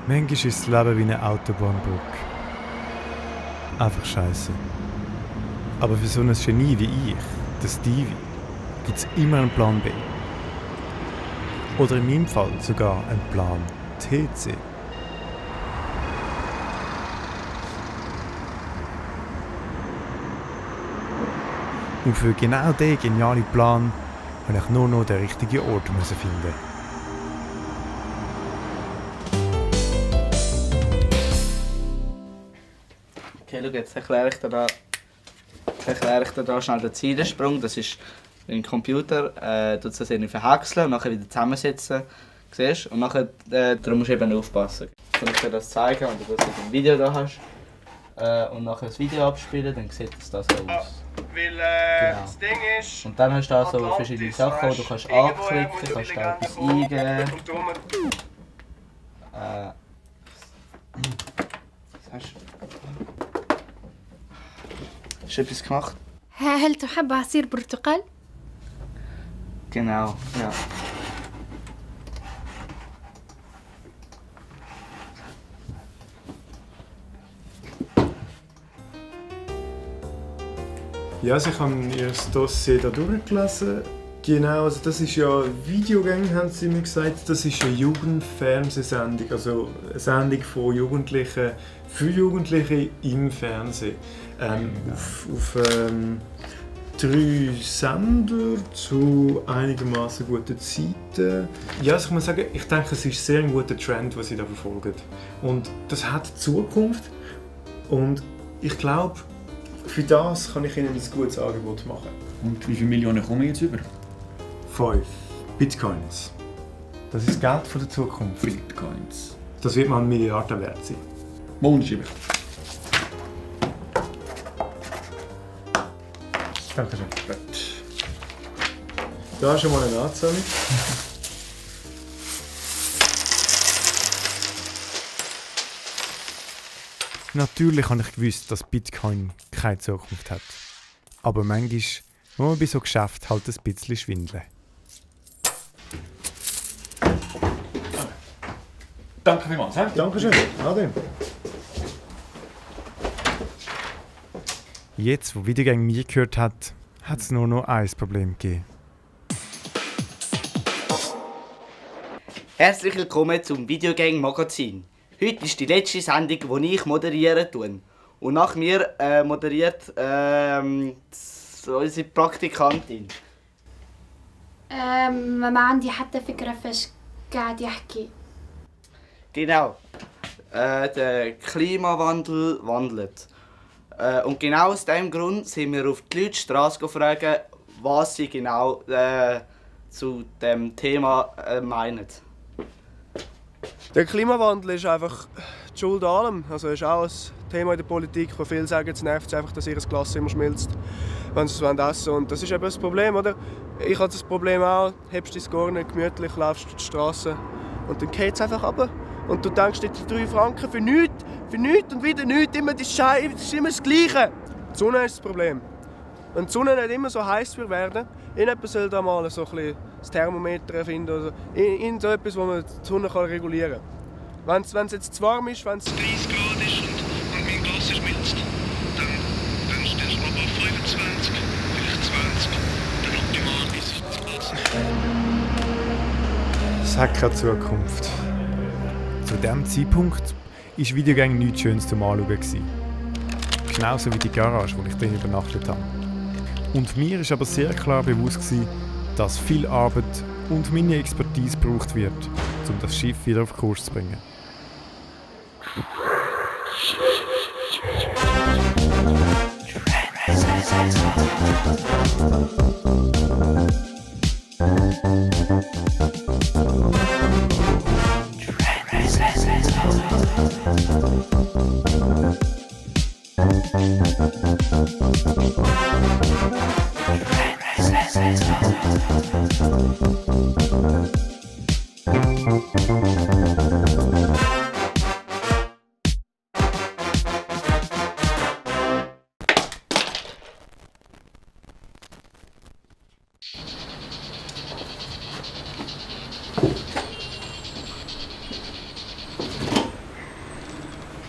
Manchmal ist das Leben wie eine Autobahnbrücke. Einfach scheiße. Aber für so ein Genie wie ich, der Stevie, gibt es immer einen Plan B. Oder in meinem Fall sogar einen Plan TC. Und für genau diesen genialen Plan musste ich nur noch den richtigen Ort finden. Okay, schau, jetzt erkläre ich dir da schnell den Zeitensprung. Das ist im Computer, du das irgendwie verhäckseln und nachher wieder zusammensetzen. Siehst? Und nachher, darum musst du eben aufpassen. Kann ich dir das zeigen, wenn du das in dem Video da hast. Und nachher das Video abspielen, dann sieht das so aus. Weil Genau. das Ding ist, Und dann hast du da so Atlantis, verschiedene Sachen, wo du kannst anklicken, kannst da etwas eingeben. Was hast du? Hast du etwas gemacht? هل تحب عصير برتقال؟ Genau, ja. Ja, also ich habe ihr Dossier da durchgelesen. Genau, also das ist ja Videogang, haben sie mir gesagt. Das ist eine Jugendfernsehsendung, also eine Sendung von Jugendlichen für Jugendliche im Fernsehen. Auf 3 Sender zu einigermaßen guten Zeiten. Ja, also ich muss sagen, ich denke, es ist sehr ein guter Trend, den sie da verfolgen. Und das hat Zukunft. Und ich glaube, für das kann ich ihnen ein gutes Angebot machen. Und wie viele Millionen kommen jetzt über? 5 Bitcoins. Das ist das Geld von der Zukunft. Bitcoins. Das wird mal Milliarden wert sein. Mondschieber. Dankeschön. Da ist schon mal eine Anzahlung. Natürlich habe ich gewusst, dass Bitcoin keine Zukunft hat. Aber manchmal muss man bei so Geschäften halt ein bisschen schwindeln. Danke vielmals. He? Dankeschön. Ade. Jetzt, wo Videogang mir gehört hat, hat es nur noch ein Problem gegeben. Herzlich willkommen zum Videogang Magazin. Heute ist die letzte Sendung, die ich moderieren tue. Und nach mir moderiert unsere Praktikantin. ما عندي حتى فكرة فاش قاعد يحكي. Genau. Der Klimawandel wandelt. Und genau aus diesem Grund sind wir auf die Leute die Straße gefragt, was sie genau zu dem Thema meinen. der Klimawandel ist einfach die Schuld an allem. Also ist auch ein Thema in der Politik, wo viele sagen, es nervt einfach, dass ihr Glas immer schmilzt, wenn sie es essen wollen. Und das ist eben das Problem, oder? Ich habe das Problem auch, hebst dein Gorn gemütlich, laufst durch die Straße und dann geht es einfach runter. Und du denkst dir, die 3 Franken für nichts und wieder nichts, immer das Scheiße, das ist immer das Gleiche. Die Sonne ist das Problem. Wenn die Sonne nicht immer so heiß werden, irgendjemand soll da mal so ein bisschen das Thermometer erfinden oder in so etwas, wo man die Sonne regulieren kann. Wenn es jetzt zu warm ist, wenn es 30 Grad ist und mein Glas schmilzt, dann stellst du aber auf 25, vielleicht 20, dann optimal bis 20. Es hat keine Zukunft. Zu diesem Zeitpunkt war Videogang nichts Schönes zum Anschauen. Genauso wie die Garage, wo ich drin übernachtet habe. Und mir war aber sehr klar bewusst, dass viel Arbeit und meine Expertise gebraucht wird, um das Schiff wieder auf Kurs zu bringen.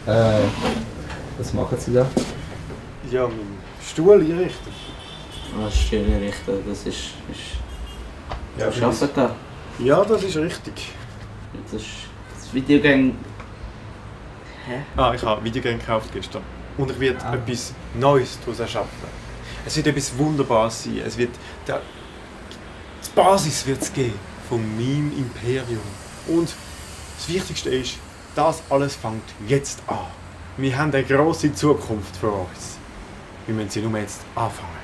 Was machen Sie da? Ja, meinen Stuhl einrichten. Was ist schön richten? Das ist... Ja, Was arbeitet da? Ja, das ist richtig. Das ist... Das Videogame... Hä? Ah, ich habe Videogame gekauft gestern. Und ich werde etwas Neues daraus erschaffen. Es wird etwas Wunderbares sein. Es wird... Die Basis wird es geben von meinem Imperium. Und das Wichtigste ist, das alles fängt jetzt an. Wir haben eine grosse Zukunft für uns. Wir müssen sie nur jetzt anfangen.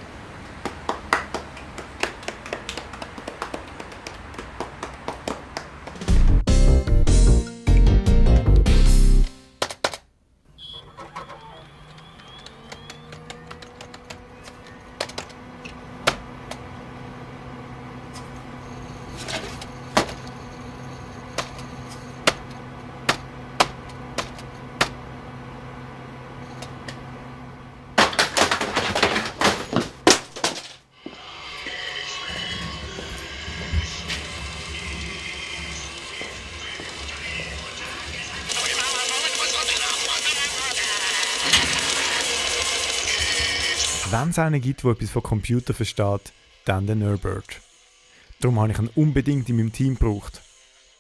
Wenn es einen gibt, der etwas von Computer versteht, dann der Nurbert. Darum habe ich ihn unbedingt in meinem Team gebraucht.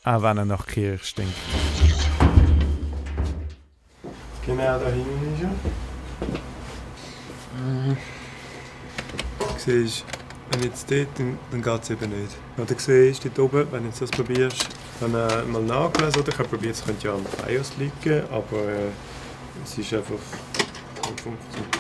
Auch wenn er nach Kirche stinkt. Genau da hinten ist er. Siehst, wenn jetzt dort, dann geht es eben nicht. Oder siehst, dort oben, wenn du jetzt das probierst, dann mal nachlesen, oder ich habe probiert, es könnte ja am BIOS liegen, aber es ist einfach nicht funktioniert.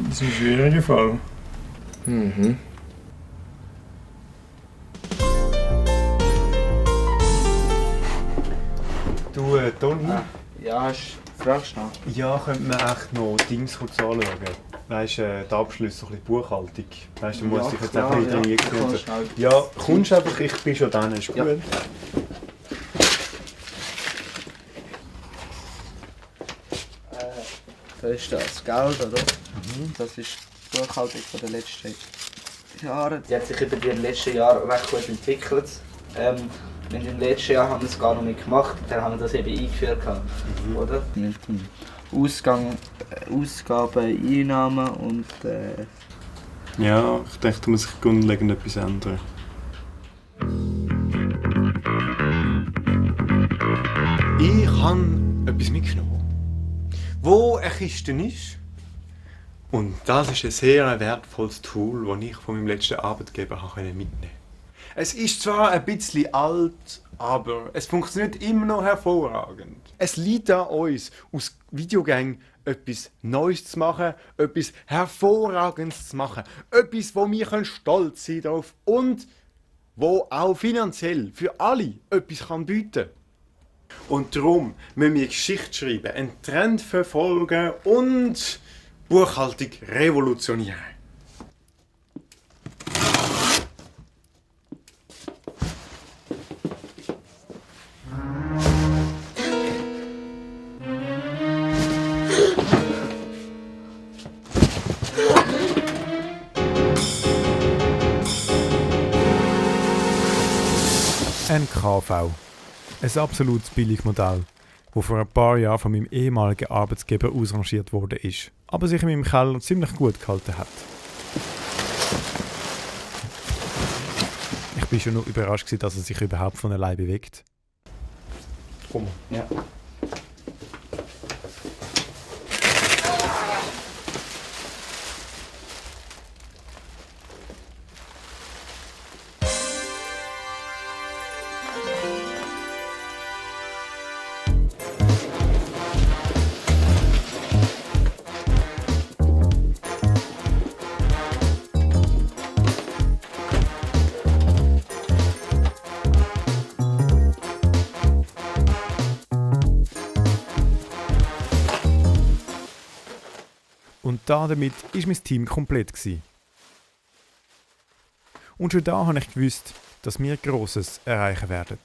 Das ist ein schwieriger Fall. Du, Toni? Ja, fragst du noch? Ja, könnte man echt noch Dings kurz anschauen? Weißt du, die Abschlüsse, so ein bisschen Buchhaltung. Weißt du, du musst dich jetzt einfach wieder reingehen. Ja, kommst einfach, ich bin schon dann, ist gut. Ja. Das ist das Geld, oder? Das ist die Buchhaltung von den letzten Jahren. Die hat sich über die letzten Jahre recht gut entwickelt. Und im letzten Jahr haben wir es gar noch nicht gemacht, dann haben wir das eben eingeführt. Oder? Mit dem Ausgaben, Einnahmen und... Ja, ich denke, da muss sich grundlegend etwas ändern. Ich habe etwas mitgenommen, wo eine Kiste ist. Und das ist ein sehr wertvolles Tool, das ich von meinem letzten Arbeitgeber mitnehmen konnte. Es ist zwar ein bisschen alt, aber es funktioniert immer noch hervorragend. Es liegt an uns, aus Videogängen etwas Neues zu machen, etwas Hervorragendes zu machen, etwas, wo wir stolz sein darauf und wo auch finanziell für alle etwas bieten kann. Und darum müssen wir Geschichte schreiben, einen Trend verfolgen und Buchhaltung revolutionieren. NKV. Ein absolutes Billigmodell, das vor ein paar Jahren von meinem ehemaligen Arbeitsgeber ausrangiert wurde, aber sich in meinem Keller ziemlich gut gehalten hat. Ich war schon noch überrascht, dass er sich überhaupt von allein bewegt. Komm. Ja. Und damit war mein Team komplett. Und schon da habe ich gewusst, dass wir Grosses erreichen werden.